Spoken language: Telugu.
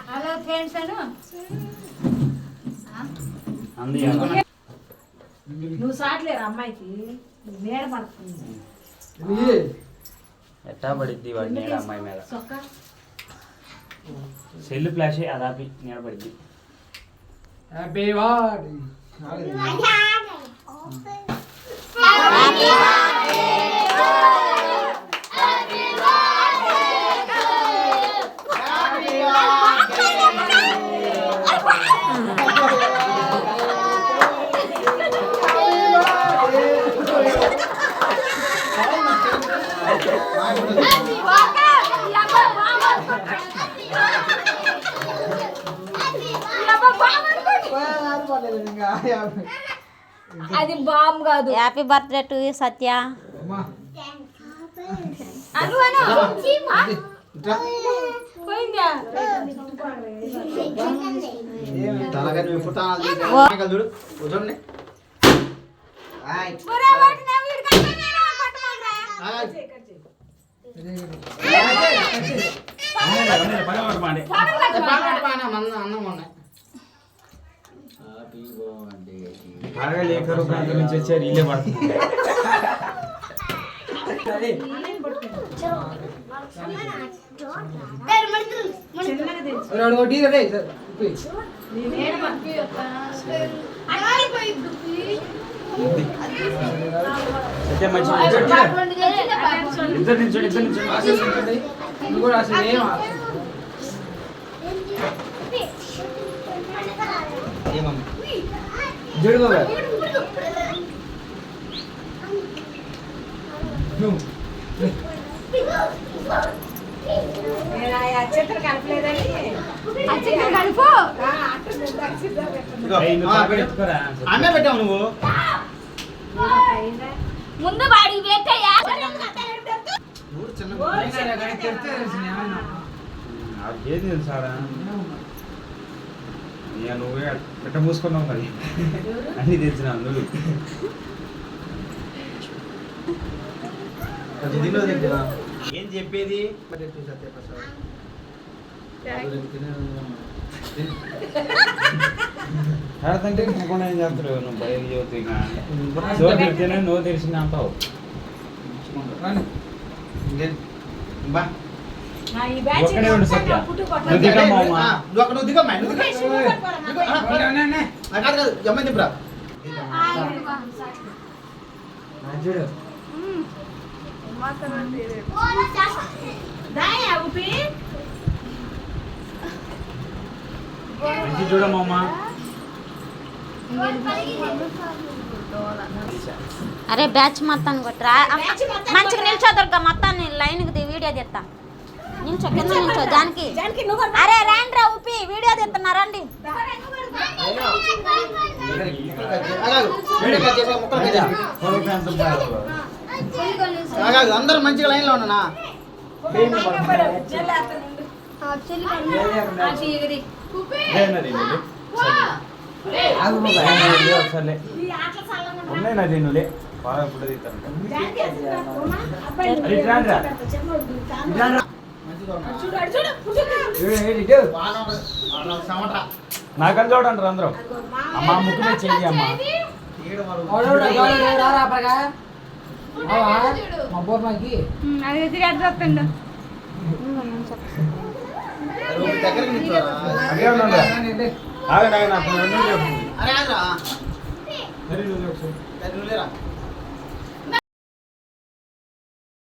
హలో ఫ్రెండ్స్ నువ్వు సాట్లేరు అమ్మాయికి మేడ పడుతుంది ఎట్టా పడిద్ది వాడి నీడ అమ్మాయి మీద సెల్ ఫ్లాష్ అదాపి నీడ పడిద్ది హ్యాపీ బర్త్డే అది బామ్ కాదు. హ్యాపీ బర్త్డే టు యు సత్య. లేఖరు ప్రాంతం నుంచి వచ్చారు ఇల్లే పడుతుంది. అన్న పెట్టావు నువ్వు ముందు వాడి పెట్టయ్యా ఏది తెలుసారా నువ్వే పెట్ట మూసుకున్నావు మరి అన్ని తెలిసిన నువ్వు ఏం చెప్పేది అర్థంటే ఇంకొండ ఏం చేస్తారు నువ్వు బయలు చదువుతున్నా సో తెలిస్తేనే నువ్వు తెలిసింది అంటావు. ఒక్కడే ఉండు సత్య నువ్వు దిగమ్మా నువ్వు దిగమ్మా చూడు మంచి చూడమ్మా. అరే బ్యాచ్ మొత్తాన్ని కొట్టరా మంచిగా నిల్చోదొరక మొత్తాన్ని లైన్కి వీడియో తీస్తా. నిల్చో కింద నిల్చో జానికి. అరే రండి రా ఉప్పి వీడియో తీస్తున్నా రండి. అందరూ మంచిగా లైన్ లో ఉన్నా ఉన్నాయి నా దీనిలే బాగా ఇప్పుడు నాకని చూడండి అందరూ అమ్మా ముక్కు మీద చెయ్యి అమ్మా. అరే